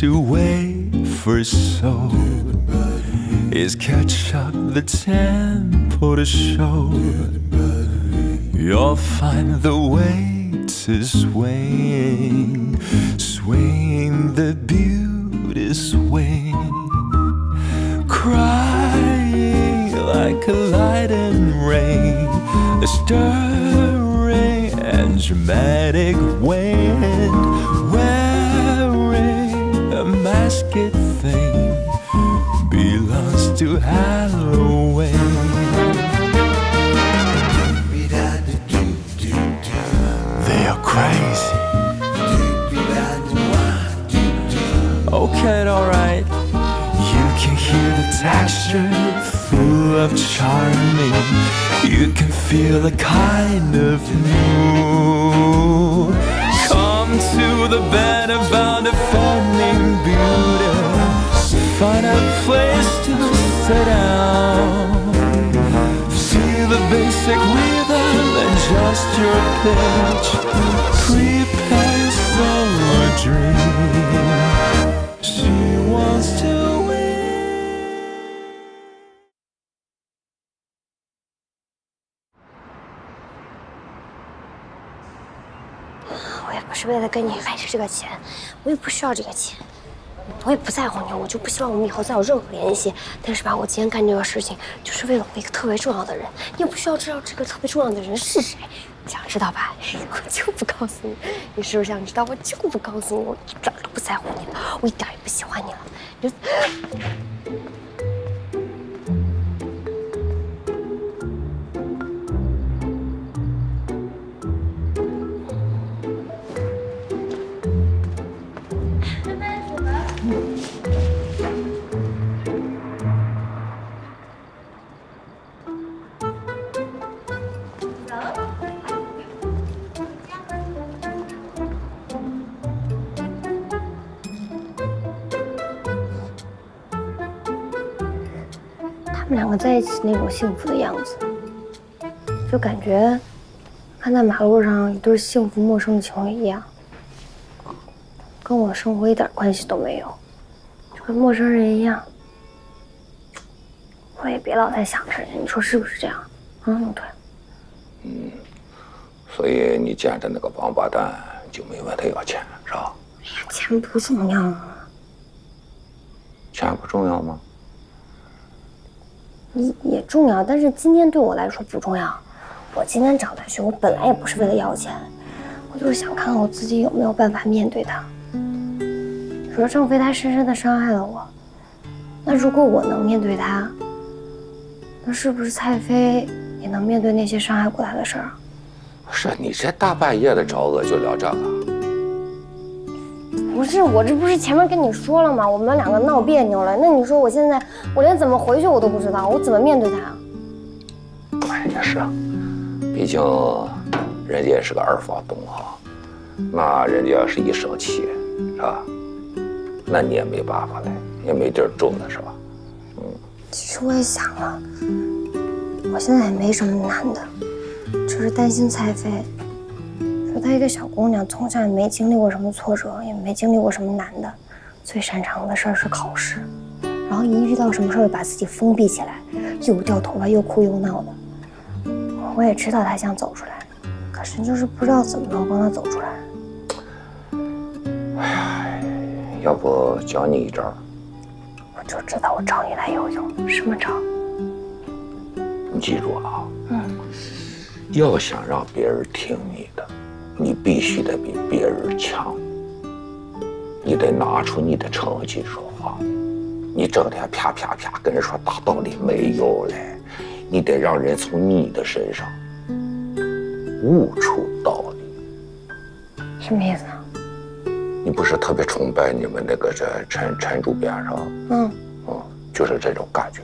to wafer soul is catch up the tempo to show. You'll find the weight is swaying, swaying the beauty swing, crying like a light and rain, a stirring and dramatic wind, wearing a masked thing, belongs to Halloween. They are crazy. Okay, alright. You can hear the texture full of charming. You can feel the kind of mood. Come to the bed about defending beauty. Find a place to sit down. Feel the basic rhythm and just your pitch. Prepare yourself a dream. She wants to win. 我也不是为了跟你害这个钱，我也不需要这个钱。 我也不在乎你，我就不希望我们以后再有任何联系。但是吧，我今天干这个事情，就是为了我一个特别重要的人。你也不需要知道这个特别重要的人是谁，想知道吧？我就不告诉你。你是不是想知道？我就不告诉你，我一点都不在乎你了，我一点也不喜欢你了。你就。 他们两个在一起那种幸福的样子，就感觉看在马路上一对幸福陌生的情侣一样，跟我生活一点关系都没有，就跟陌生人一样。我也别老在想着人，你说是不是这样？对。所以你见着那个王八蛋就没问他要钱，是吧？哎呀，钱不重要啊。钱不重要吗？ 也重要，但是今天对我来说不重要。我今天找他去，我本来也不是为了要钱，我就是想看看我自己有没有办法面对他。你说郑飞他深深的伤害了我，那如果我能面对他，那是不是蔡飞也能面对那些伤害过他的事儿？是你这大半夜的找我就聊这个？不是，我这不是前面跟你说了吗？我们两个闹别扭了。那你说我现在我连怎么回去我都不知道，我怎么面对他？哎，也是，毕竟人家也是个二房东哈，那人家要是一生气，是吧？那你也没办法了，也没地儿住了，是吧？其实我也想了，我现在也没什么难的，只是担心蔡飞。说她一个小姑娘，从小也没经历过什么挫折，也没经历过什么难的，最擅长的事儿是考试，然后一遇到什么事儿就把自己封闭起来，又掉头发又哭又闹的。我也知道她想走出来，可是就是不知道怎么能帮她走出来。哎呀，要不教你一招？我就知道我找你来有用，什么招？你记住啊，要想让别人听你的，你必须得比别人强，你得拿出你的成绩说话。你整天啪啪啪跟人说大道理没有嘞，你得让人从你的身上悟出道理。什么意思啊？你不是特别崇拜你们那个这陈主编是吧？就是这种感觉。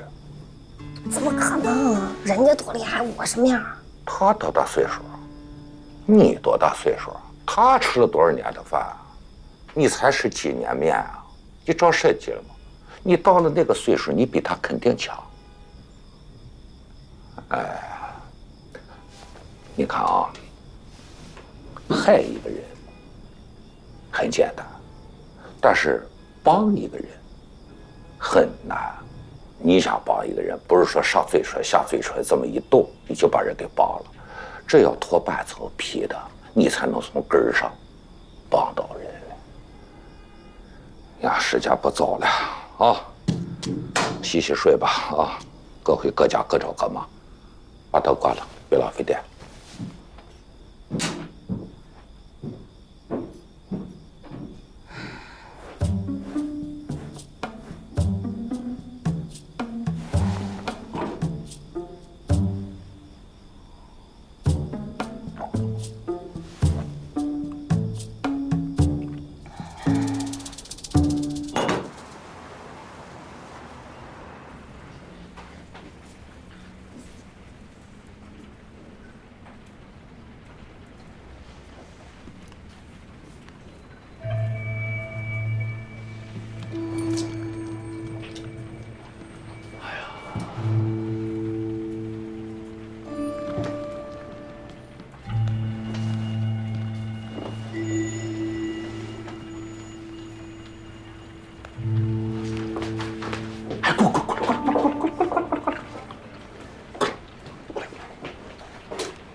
怎么可能？人家多厉害，我什么样？他多大岁数？你多大岁数？他吃了多少年的饭？你才吃几年面啊？你长身体了吗？你到了那个岁数，你比他肯定强。哎，你看啊，害一个人很简单，但是帮一个人很难。你想帮一个人，不是说上嘴唇下嘴唇这么一动你就把人给帮了，这要脱半层皮的，你才能从根儿上帮到人。呀，时间不早了啊，洗洗睡吧啊，各回各家各找各妈，把灯关了，别浪费电。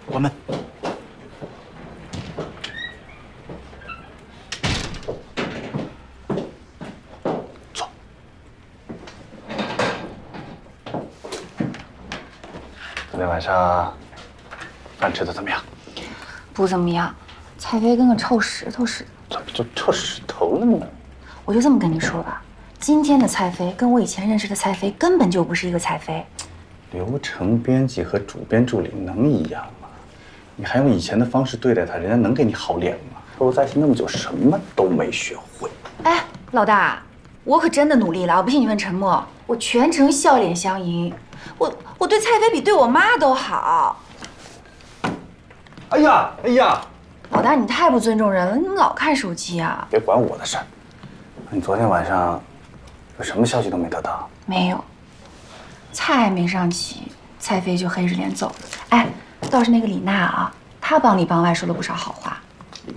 关门。坐。昨天晚上饭吃的怎么样？不怎么样，菜飞跟个臭石头似的。怎么就臭石头了呢？我就这么跟你说吧，今天的蔡飞跟我以前认识的蔡飞根本就不是一个蔡飞。流程编辑和主编助理能一样吗？你还用以前的方式对待他，人家能给你好脸吗？说在一起那么久，什么都没学会。哎，老大，我可真的努力了，我不信你问陈默，我全程笑脸相迎，我对蔡飞比对我妈都好。哎呀，老大，你太不尊重人了，你怎么老看手机啊？别管我的事儿。你昨天晚上有什么消息都没得到？没有，菜还没上齐，蔡飞就黑着脸走了。哎，倒是那个李娜啊，她帮里帮外说了不少好话。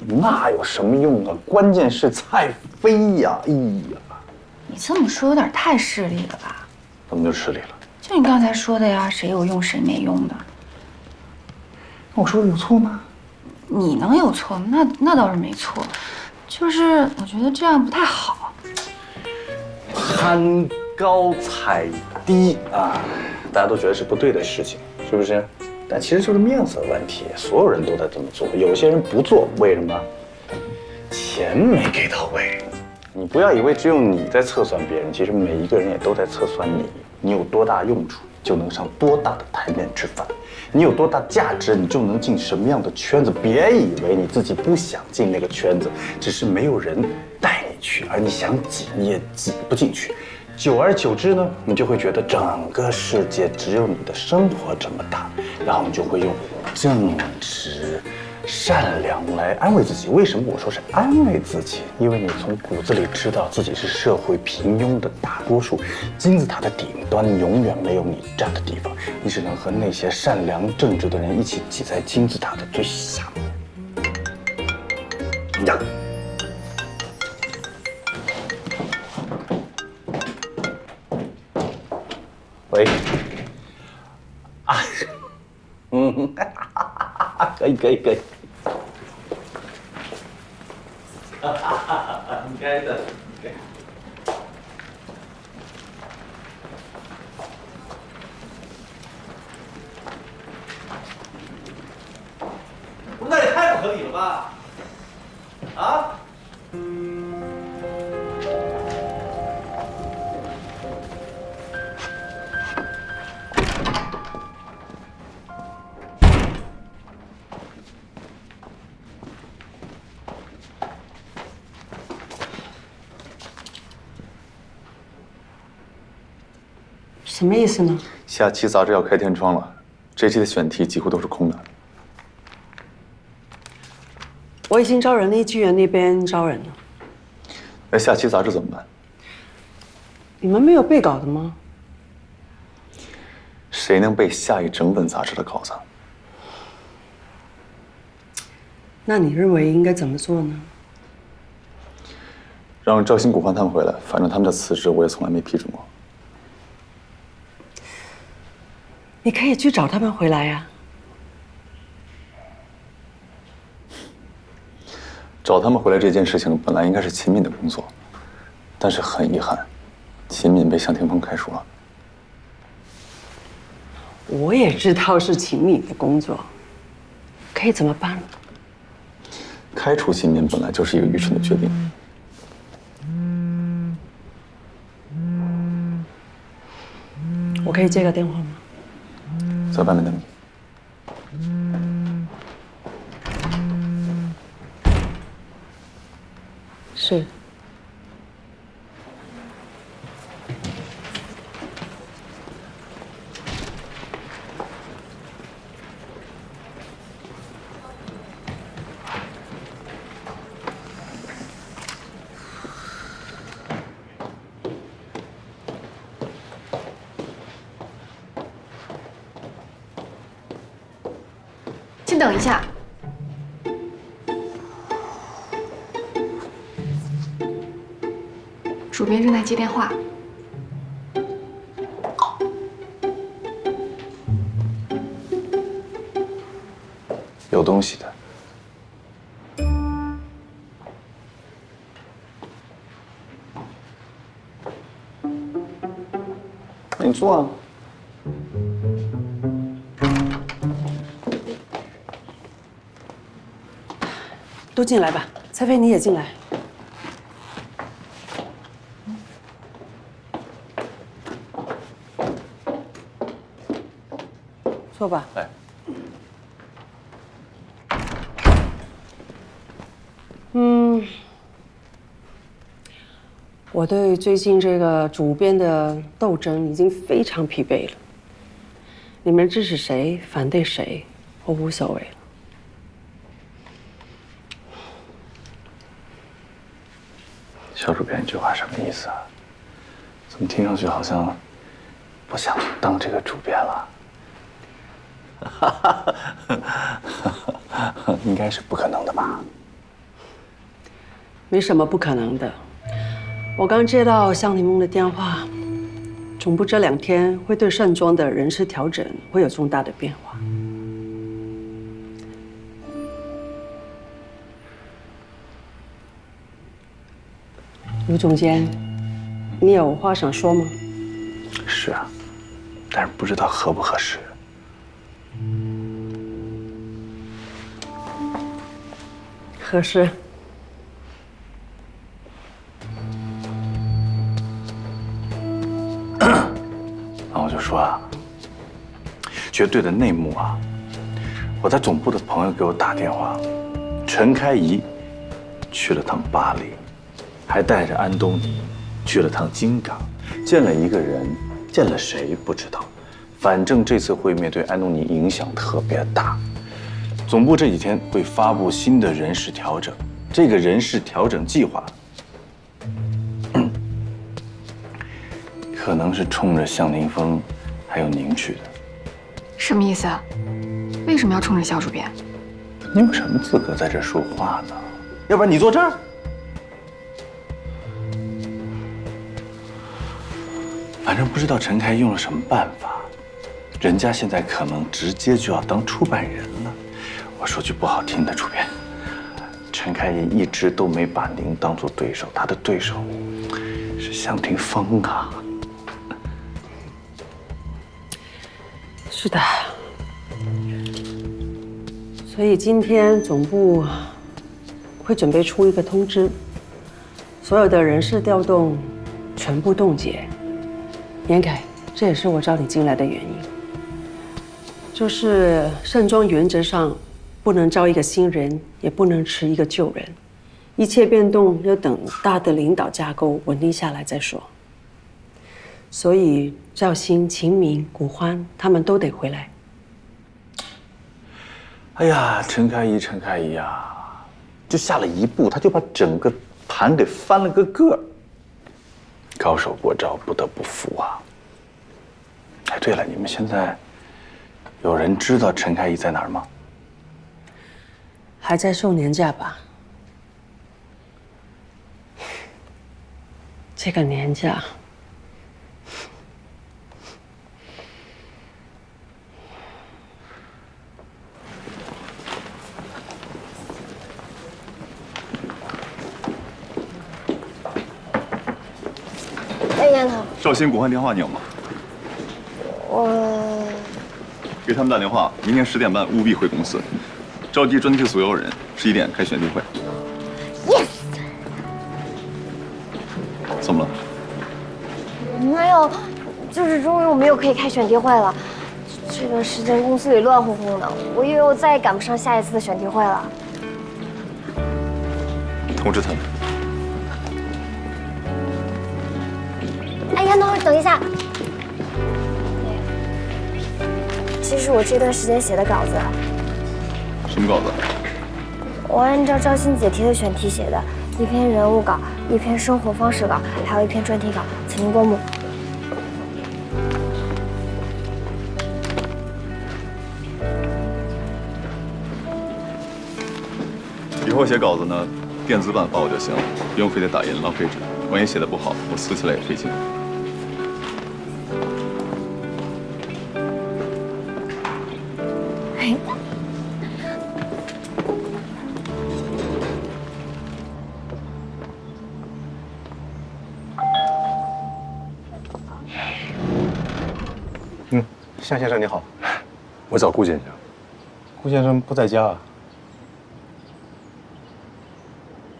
那有什么用啊？关键是蔡飞呀！哎呀，你这么说有点太势利了吧？怎么就势利了？就你刚才说的呀，谁有用谁没用的。我说的有错吗？你能有错吗？那倒是没错，就是我觉得这样不太好。攀高踩低啊，大家都觉得是不对的事情，是不是？但其实就是面子问题，所有人都在这么做，有些人不做，为什么？钱没给到位。你不要以为只有你在测算别人，其实每一个人也都在测算你。你有多大用处，就能上多大的台面吃饭；你有多大价值，你就能进什么样的圈子。别以为你自己不想进那个圈子，只是没有人带你去，而你想挤你也挤不进去。久而久之呢，你就会觉得整个世界只有你的生活这么大，然后你就会用正直、善良来安慰自己。为什么我说是安慰自己？因为你从骨子里知道自己是社会平庸的大多数，金字塔的顶端永远没有你站的地方，你只能和那些善良正直的人一起挤在金字塔的最下面。呀！喂，啊，可以，应该的。那也太不合理了吧？啊？什么意思呢？下期杂志要开天窗了，这期的选题几乎都是空的。我已经招人了，艺园那边招人了。那下期杂志怎么办？你们没有背稿的吗？谁能背下一整本杂志的稿子？那你认为应该怎么做呢？让赵鑫、古欢他们回来，反正他们的辞职我也从来没批准过。你可以去找他们回来呀。找他们回来这件事情本来应该是秦敏的工作，但是很遗憾，秦敏被向霆锋开除了。我也知道是秦敏的工作，可以怎么办？开除秦敏本来就是一个愚蠢的决定。我可以接个电话吗？在外面等你。是。请等一下。主编正在接电话。有东西的。那你坐啊。都进来吧，蔡飞你也进来。坐吧。来。我对最近这个主编的斗争已经非常疲惫了。你们支持谁，反对谁，我无所谓了。肖主编，这句话什么意思啊？怎么听上去好像不想当这个主编了？应该是不可能的吧？没什么不可能的。我刚接到向霆锋的电话，总部这2天会对盛庄的人事调整会有重大的变化。卢总监，你有话想说吗？是啊，但是不知道合不合适。合适。然后我就说啊，绝对的内幕啊，我在总部的朋友给我打电话，陈开怡去了趟巴黎，还带着安东尼去了趟金港，见了一个人，见了谁不知道，反正这次会面对安东尼影响特别大。总部这几天会发布新的人事调整，这个人事调整计划，可能是冲着向霆锋还有您去的。什么意思啊？为什么要冲着肖主编？你有什么资格在这说话呢？要不然你坐这儿。反正不知道陈开用了什么办法，人家现在可能直接就要当出版人了。我说句不好听的，主编，陈开怡一直都没把您当做对手，他的对手是向霆锋啊。是的。所以今天总部会准备出一个通知，所有的人事调动全部冻结。严凯，这也是我找你进来的原因，就是盛庄原则上不能招一个新人，也不能辞一个旧人，一切变动要等大的领导架构稳定下来再说。所以赵鑫、秦明、古欢他们都得回来。哎呀，陈开怡呀，就下了一步，他就把整个盘给翻了个个儿。高手过招，不得不服啊！哎，对了，你们现在有人知道陈开怡在哪儿吗？还在受年假吧？这个年假，哎，丫头，赵鑫国换电话你有吗？我给他们打电话，明天10点半务必回公司，召集专题所有人，11点开选题会。 yes。怎么了？没有，就是终于我们又可以开选题会了。这段时间公司里乱哄哄的，我以为我再也赶不上下一次的选题会了。通知他们。哎，杨同，等一下。其实我这段时间写的稿子，什么稿子？我按照赵鑫姐提的选题写的，一篇人物稿，一篇生活方式稿，还有一篇专题稿，请您过目。 以后写稿子呢，电子版发我就行了，不用非得打印浪费纸。万一写的不好，我撕起来也费劲。哎，向先生你好，我找顾先生。顾先生不在家啊。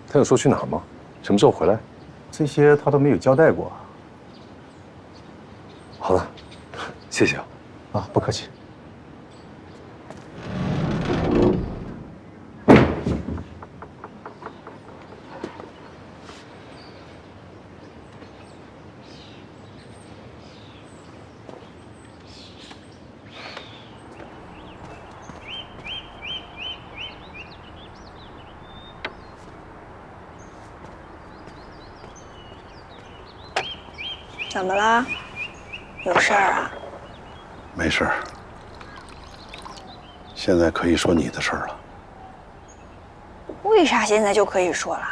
他有说去哪儿吗？什么时候回来？这些他都没有交代过。好的，谢谢啊。啊，不客气。怎么了？有事儿啊？没事儿。现在可以说你的事儿了。为啥现在就可以说了？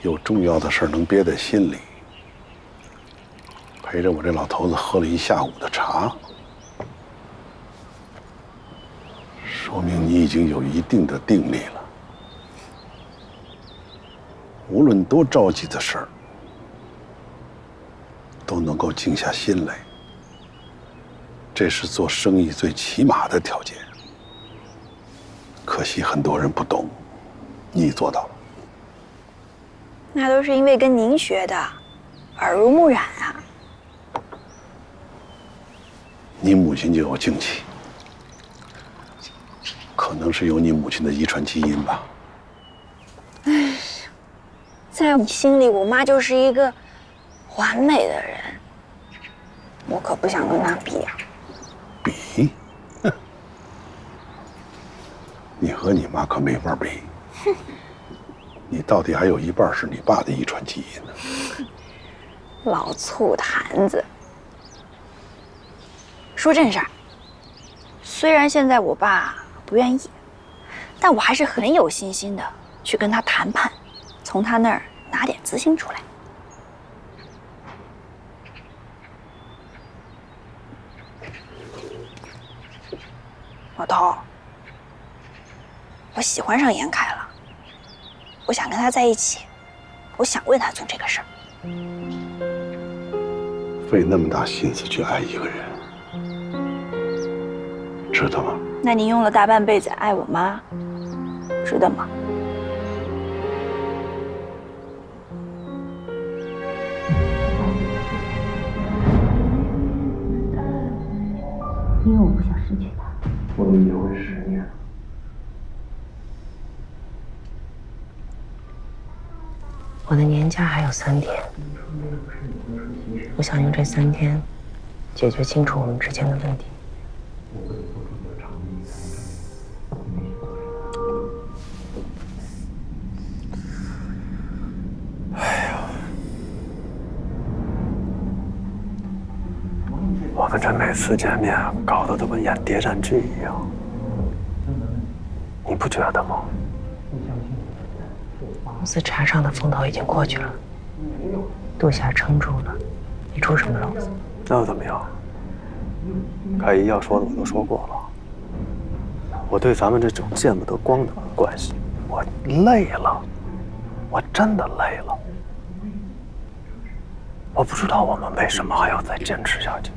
有重要的事儿能憋在心里。陪着我这老头子喝了一下午的茶，说明你已经有一定的定力了。 无论多着急的事儿，都能够静下心来。这是做生意最起码的条件。可惜很多人不懂，你做到了。那都是因为跟您学的，耳濡目染啊。你母亲就有静气，可能是有你母亲的遗传基因吧。 在我心里，我妈就是一个完美的人，我可不想跟她比啊。比？哼！你和你妈可没法比。你到底还有一半是你爸的遗传基因呢。老醋坛子。说正事儿，虽然现在我爸不愿意，但我还是很有信心的去跟他谈判。 从他那儿拿点资金出来。老头，我喜欢上严凯了，我想跟他在一起，我想为他做这个事儿。费那么大心思去爱一个人，值得吗？那你用了大半辈子爱我妈，值得吗？ 因为我不想失去他。我都结婚10年了。我的年假还有3天，我想用这3天解决清楚我们之间的问题。我们这每次见面搞得都跟演谍战剧一样，你不觉得吗？司茶上的风头已经过去了，杜夏撑住了，你出什么篓子？那又怎么样？该一要说的我都说过了。我对咱们这种见不得光的关系，我累了，我真的累了。我不知道我们为什么还要再坚持下去。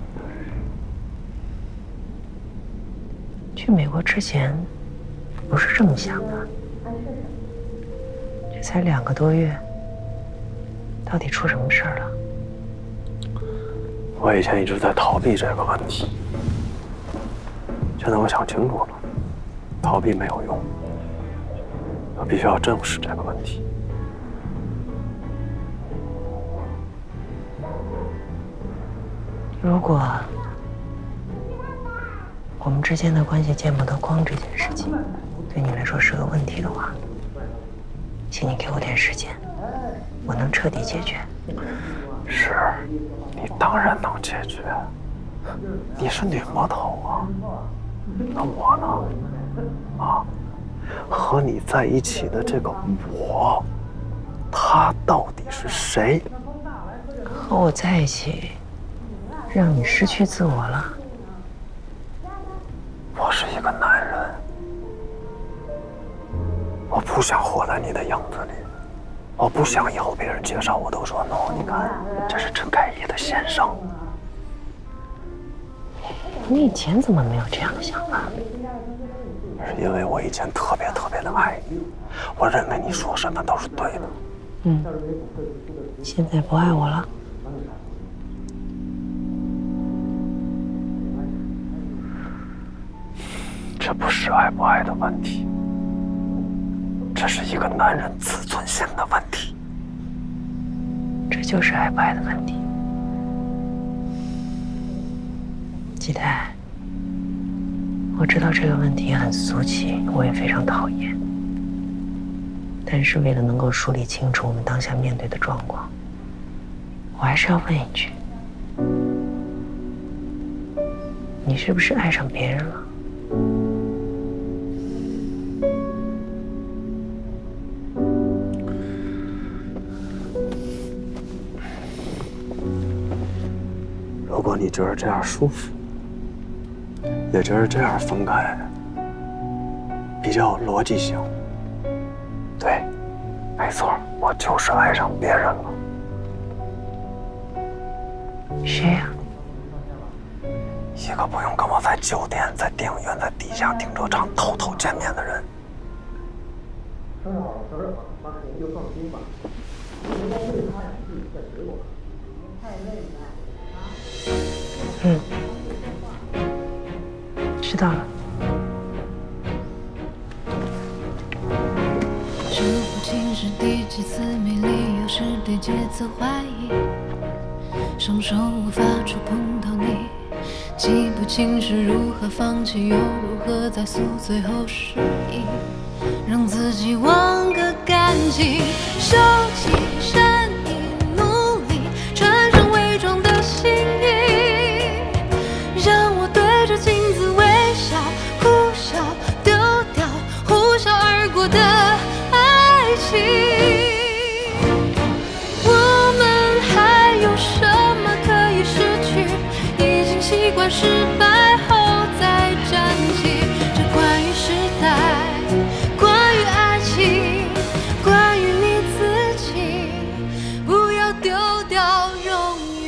去美国之前，不是这么想的。这才2个多月，到底出什么事儿了？我以前一直在逃避这个问题，现在我想清楚了，逃避没有用，我必须要正视这个问题。如果我们之间的关系见不得光这件事情，对你来说是个问题的话，请你给我点时间，我能彻底解决。是，你当然能解决。你是女魔头啊，那我呢？啊，和你在一起的这个我，他到底是谁？和我在一起，让你失去自我了。我是一个男人，我不想活在你的影子里，我不想以后别人介绍我都说 no， 你看，这是陈凯一的先生。你以前怎么没有这样的想法？是因为我以前特别的爱你，我认为你说什么都是对的。嗯，现在不爱我了？这不是爱不爱的问题，这是一个男人自尊心的问题。这就是爱不爱的问题。季太，我知道这个问题很俗气，我也非常讨厌。但是为了能够梳理清楚我们当下面对的状况，我还是要问一句：你是不是爱上别人了？如果你觉得这样舒服，也觉得这样分开比较有逻辑性，对，没错，我就是爱上别人了。谁呀？一个不用跟我在酒店、在电影院、在地下停车场偷偷见面的人。嗯，知道了。数不清是第几次没理由，是第几次怀疑，双手无法触碰到你，记不清是如何放弃，又如何在宿醉后失忆，让自己忘个干净，收起善意，努力穿上伪装的心意，让我对着镜子微笑，哭笑，丢掉呼啸而过的爱情。我们还有什么可以失去？已经习惯失败后再站起。这关于时代，关于爱情，关于你自己，不要丢掉荣誉。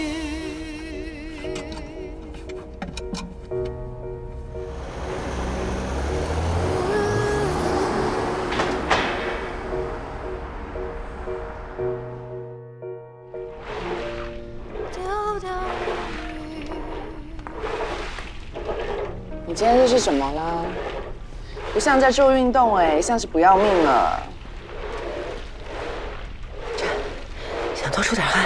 丢掉荣誉。你今天这是怎么了？不像在做运动哎，像是不要命了。想多出点汗。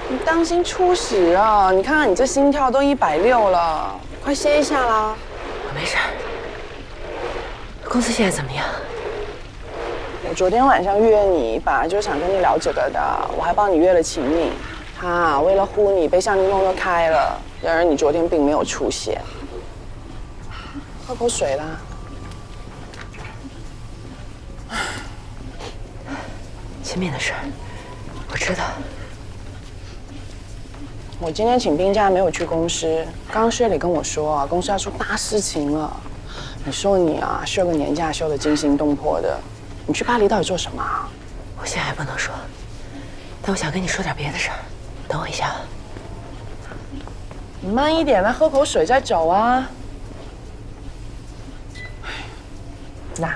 你当心出屎啊！你看看你这心跳都160了，快歇一下啦。我没事。公司现在怎么样？我昨天晚上约你，本来就想跟你聊这个的，我还帮你约了秦敏。他为了呼你，被向宁弄得开了，然而你昨天并没有出现。喝口水啦。秦敏的事，我知道。我今天请病假没有去公司，刚刚薛磊跟我说啊，公司要出大事情了。你说你啊，休个年假休得惊心动魄的，你去巴黎到底做什么啊？我现在还不能说，但我想跟你说点别的事儿。等我一下。你慢一点，来喝口水再走啊。那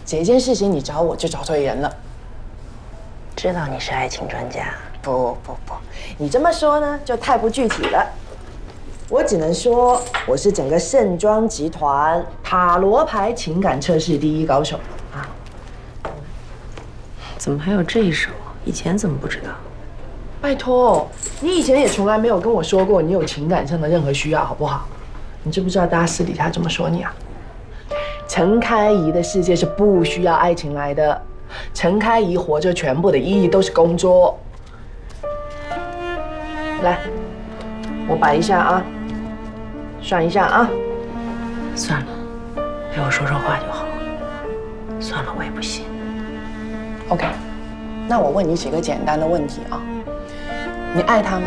这件事情你找我就找对人了。知道你是爱情专家。不，你这么说呢，就太不具体了。我只能说，我是整个盛庄集团塔罗牌情感测试第一高手啊！怎么还有这一手？以前怎么不知道？拜托，你以前也从来没有跟我说过你有情感上的任何需要，好不好？你知不知道大家私底下怎么说你啊？陈开怡的世界是不需要爱情来的，陈开怡活着全部的意义都是工作。来，我摆一下啊，算一下啊。算了，陪我说说话就好。算了，我也不信。OK， 那我问你几个简单的问题啊。你爱他吗？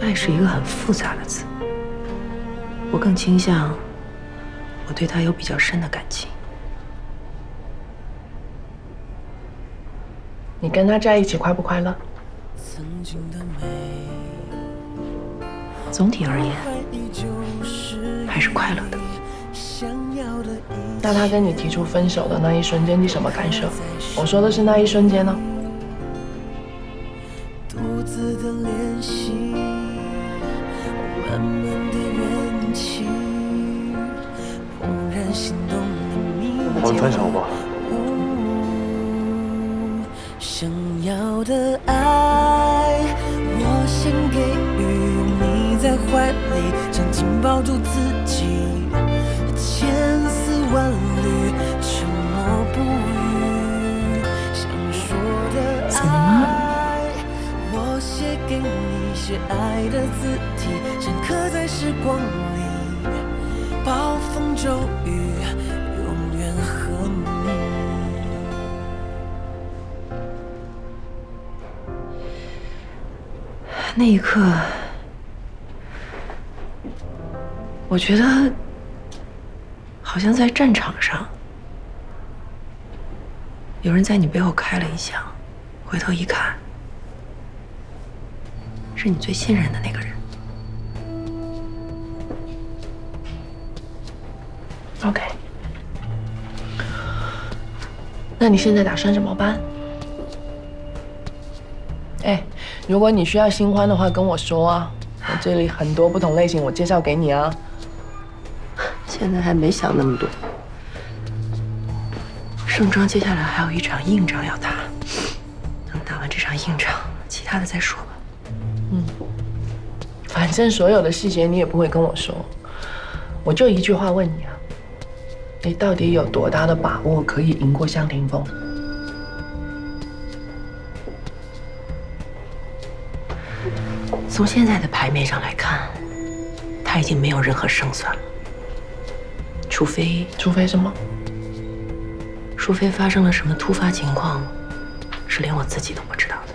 爱是一个很复杂的词，我更倾向我对他有比较深的感情。你跟他在一起快不快乐？总体而言，还是快乐的。那他跟你提出分手的那一瞬间，你什么感受？我说的是那一瞬间呢。独自的练习，慢慢的缘起，怦然心动的秘密。我们分手吧。想要的爱，我先给予你，在怀里紧紧抱住自己，千丝万缕，沉默不语。想说的爱，我写给你，写爱的字体，深刻在时光里，暴风骤雨，永远和你。那一刻，我觉得好像在战场上，有人在你背后开了一枪，回头一看，是你最信任的那个人。OK， 那你现在打算怎么办？哎，如果你需要新欢的话，跟我说啊，我这里很多不同类型，我介绍给你啊。现在还没想那么多。盛庄接下来还有一场硬仗要打，等打完这场硬仗，其他的再说吧。反正所有的细节你也不会跟我说，我就一句话问你啊，你到底有多大的把握可以赢过向霆锋？从现在的牌面上来看，他已经没有任何胜算了，除非什么？除非发生了什么突发情况，是连我自己都不知道的。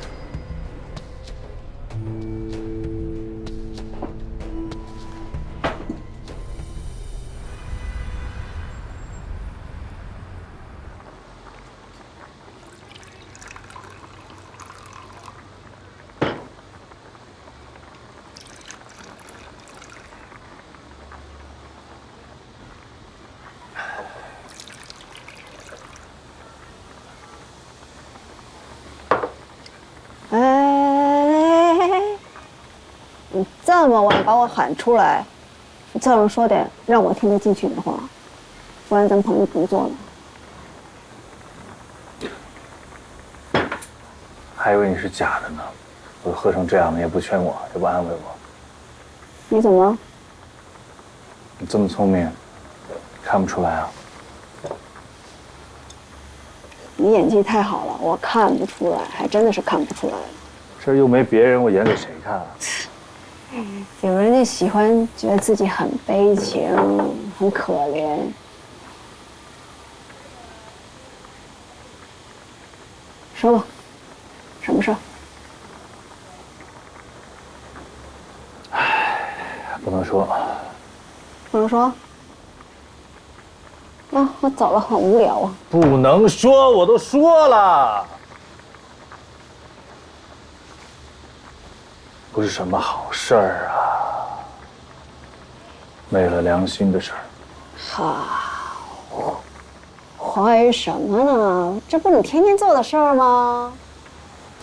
你这么晚把我喊出来，你最好说点让我听得进去的话，不然咱朋友不做了。还以为你是假的呢，我喝成这样了也不劝我，也不安慰我。你怎么了？你这么聪明，看不出来啊？你演技太好了，我看不出来，还真的是看不出来。这又没别人，我演给谁看啊？有人就喜欢觉得自己很悲情、很可怜。说吧，什么事？不能说。不能说。啊，我走了，好无聊啊。不能说，我都说了。不是什么好事儿啊，昧了良心的事儿。好，怀疑什么呢？这不你天天做的事儿吗？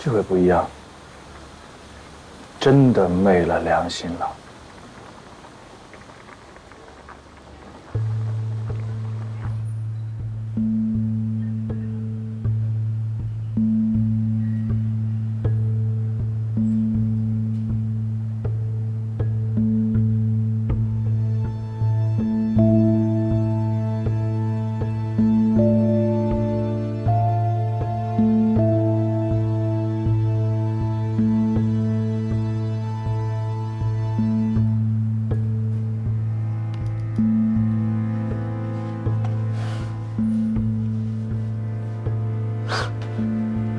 这回不一样，真的昧了良心了。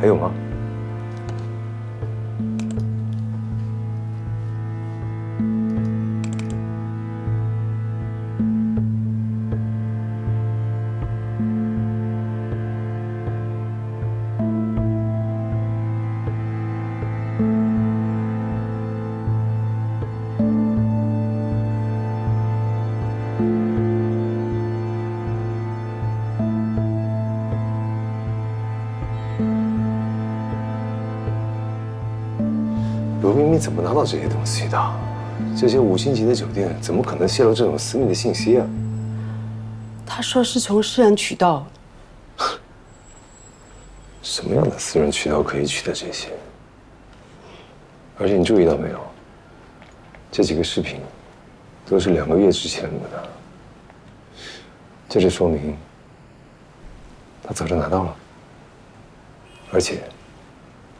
还有吗？罗冰冰怎么拿到这些东西的？这些5星级的酒店怎么可能泄露这种私密的信息啊？他说是从私人渠道。什么样的私人渠道可以取得这些？而且你注意到没有？这几个视频都是2个月之前的呢。这就说明他早就拿到了，而且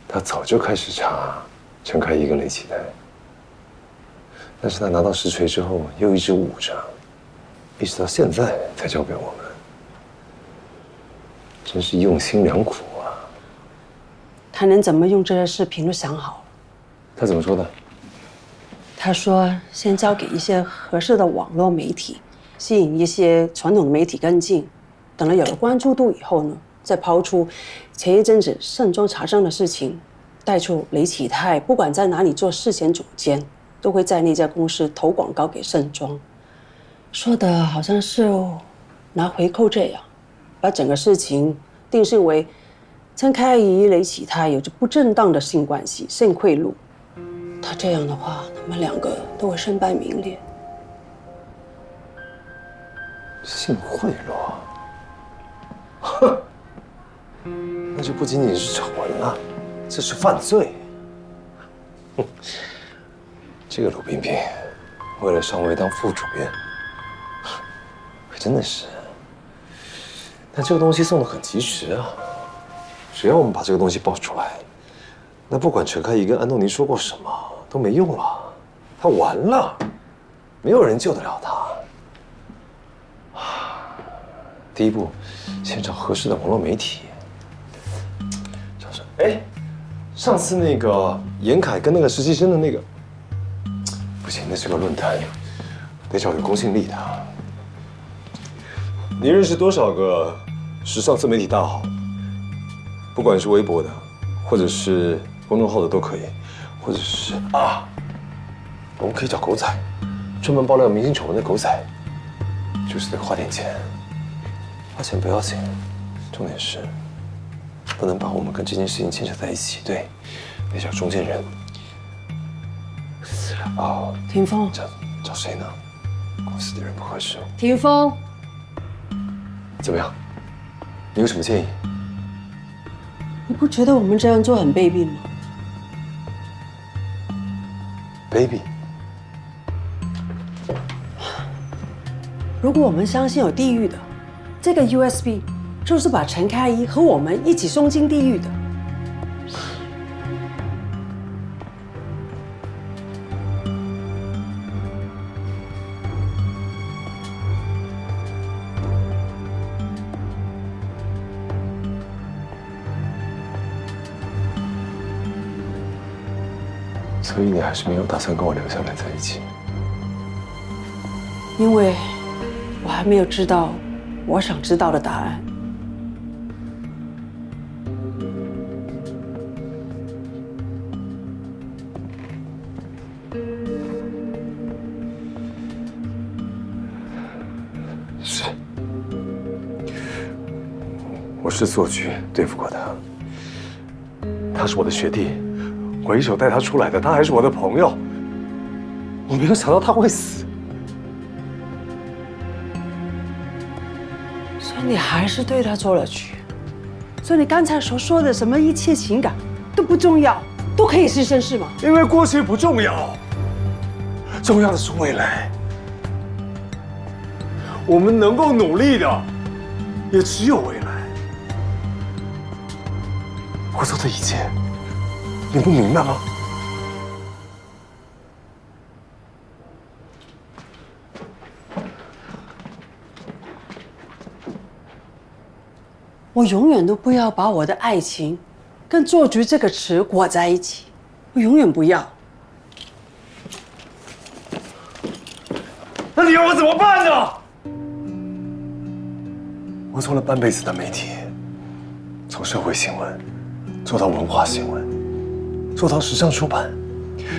他早就开始查陈开怡跟雷启泰，但是他拿到实锤之后又一直捂着，一直到现在才交给我们，真是用心良苦啊！他能怎么用这些视频都想好了。他怎么说的？他说先交给一些合适的网络媒体，吸引一些传统的媒体跟进，等了有了关注度以后呢，再抛出前一阵子盛装茶商的事情。带出雷启泰，不管在哪里做事前总监，都会在那家公司投广告给盛装，说的好像是拿回扣这样，把整个事情定性为陈开怡、雷启泰有着不正当的性关系、性贿赂。他这样的话，他们2个都会身败名裂。性贿赂？哼，那就不仅仅是丑闻了。这是犯罪！哼，这个鲁冰冰为了上位当副主任，可真的是。但这个东西送得很及时啊！只要我们把这个东西爆出来，那不管陈开怡跟安东尼说过什么都没用了，他完了，没有人救得了他。第一步，先找合适的网络媒体。哎。上次那个严凯跟那个实习生的那个，不行，那是个论坛，得找有公信力的。你认识多少个时尚自媒体大号？不管是微博的，或者是公众号的都可以，或者是我们可以找狗仔，专门爆料明星丑闻的狗仔，就是得花点钱。花钱不要紧，重点是。不能把我们跟这件事情牵扯在一起，对，得找中间人。霆锋，找谁呢？公司的人不合适。霆锋，怎么样？你有什么建议？你不觉得我们这样做很卑鄙吗？卑鄙？如果我们相信有地狱的，这个 USB。就是把陈开怡和我们一起送进地狱的。所以你还是没有打算跟我留下来在一起？因为我还没有知道我想知道的答案。是，我是做局对付过他，他是我的学弟，我一手带他出来的，他还是我的朋友。我没有想到他会死。 所以你还是对他做了局，所以你刚才所说的什么一切情感都不重要，都可以牺牲是吗？因为过去不重要，重要的是未来。我们能够努力的，也只有未来。我做的一切，你不明白吗？ 我永远都不要把我的爱情跟做局这个词裹在一起，我永远不要。那你要我怎么办呢？我做了半辈子的媒体，从社会新闻做到文化新闻，做到时尚出版，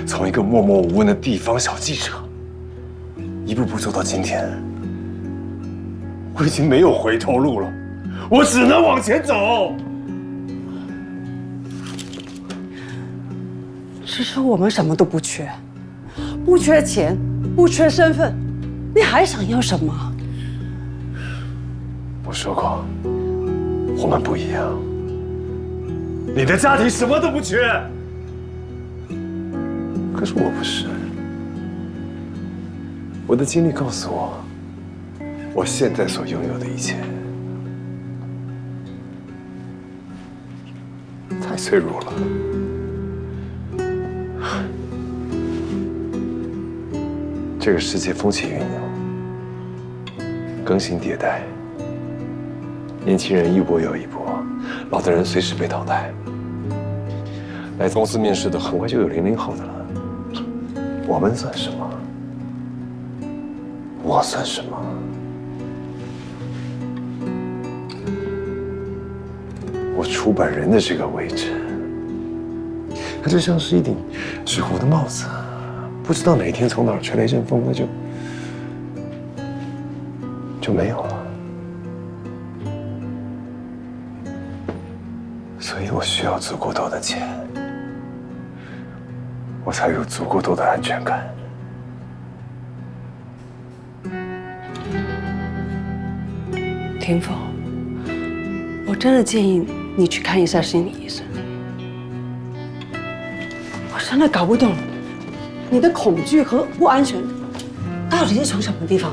从一个默默无闻的地方小记者，一步步做到今天，我已经没有回头路了。 我只能往前走。其实我们什么都不缺，不缺钱，不缺身份，你还想要什么？我说过，我们不一样。你的家庭什么都不缺，可是我不是。我的经历告诉我，我现在所拥有的一切。 太脆弱了，这个世界风起云涌，更新迭代，年轻人一波又一波，老的人随时被淘汰。来公司面试的很快就有00后的了，我们算什么？我算什么？ 我出版人的这个位置，它就像是一顶纸糊的帽子，不知道哪天从哪儿吹来一阵风，那就没有了。所以我需要足够多的钱，我才有足够多的安全感。田凤，我真的建议你去看一下心理医生。我真的搞不懂，你的恐惧和不安全到底是从什么地方？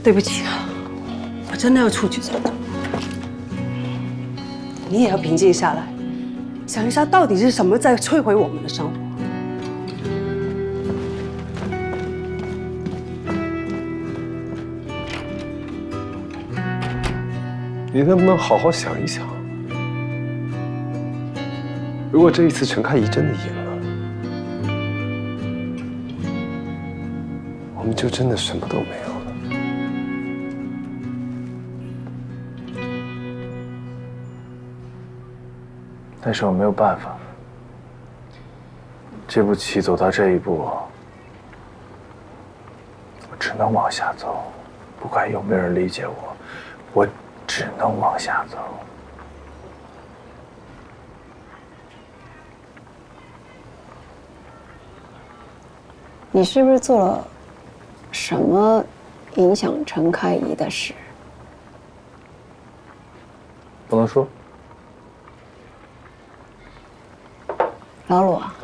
对不起啊，我真的要出去走走。你也要平静下来，想一下到底是什么在摧毁我们的生活。 你能不能好好想一想？如果这一次陈开怡真的赢了，我们就真的什么都没有了。但是我没有办法，这步棋走到这一步，我只能往下走，不管有没有人理解我，我。 只能往下走。你是不是做了什么影响陈开怡的事？不能说。老鲁啊，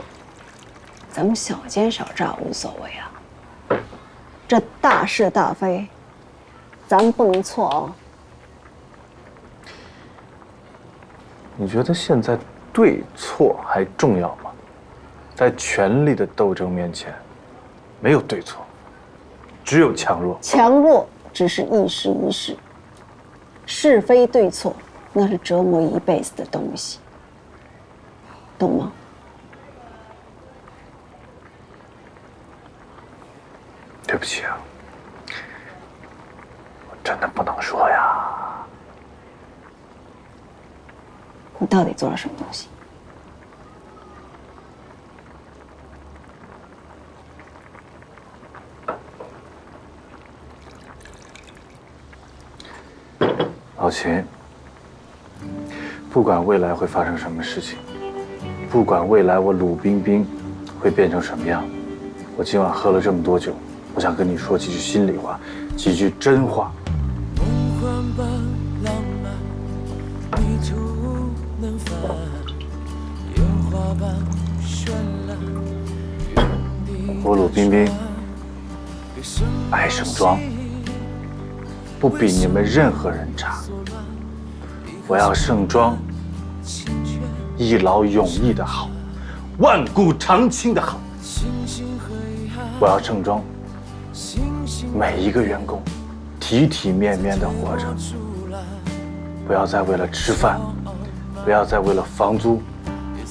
咱们小奸小诈无所谓啊，这大是大非，咱们不能错哦。 你觉得现在对错还重要吗？在权力的斗争面前，没有对错，只有强弱。强弱只是一时一事，是非对错那是折磨一辈子的东西，懂吗？对不起啊，我真的不能说呀。你到底做了什么东西？老秦，不管未来会发生什么事情，不管未来我鲁冰冰会变成什么样，我今晚喝了这么多酒，我想跟你说几句心里话，几句真话。我鲁冰冰爱盛装，不比你们任何人差。我要盛装一劳永逸的好，万古长青的好。我要盛装每一个员工体体面面的活着，不要再为了吃饭，不要再为了房租，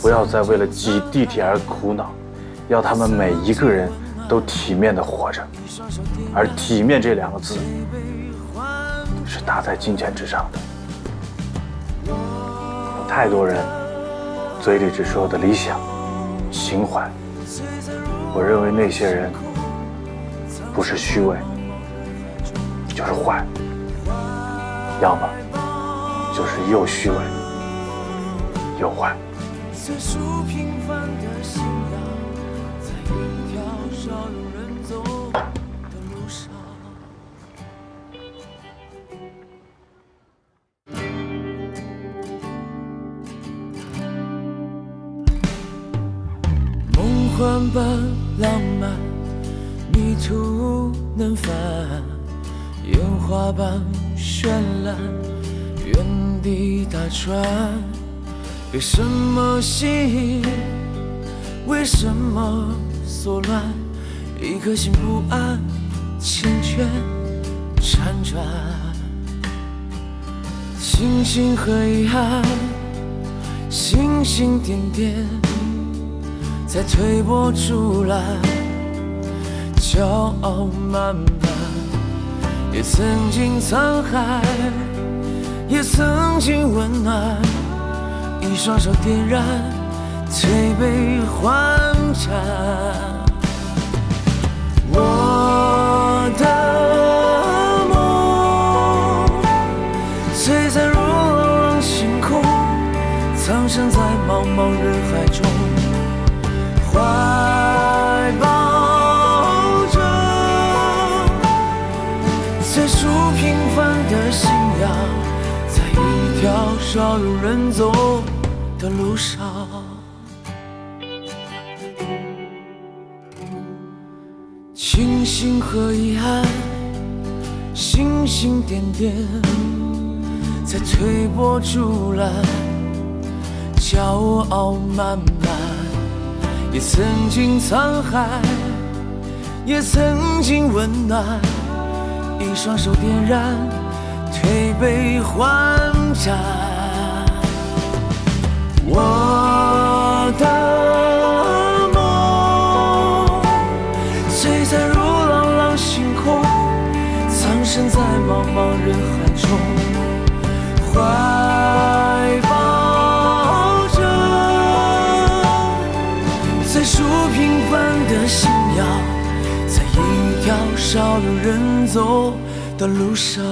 不要再为了挤地铁而苦恼，要他们每一个人都体面的活着。而体面这两个字是打在金钱之上的。有太多人嘴里只说我的理想情怀，我认为那些人不是虚伪就是坏，要么就是又虚伪又坏。梦幻般浪漫，迷途能返，烟花般绚烂，原地打转。被什么吸引？为什么所乱？一颗心不安，缱绻辗转。星星和遗憾，星星点点，在推波助澜，骄傲慢慢，也曾经沧海，也曾经温暖，一双手点燃，推杯换盏。我的梦，璀璨如朗朗星空，藏身在茫茫人海中。怀抱着最初平凡的信仰，在一条少有人走的路上。庆幸和遗憾，星星点点，在推波助澜，骄傲慢慢。也曾经沧海，也曾经温暖，一双手点燃，推杯换盏。我的梦，璀璨如朗朗星空，藏身在茫茫人海中。怀抱着最初平凡的信仰，在一条少有人走的路上。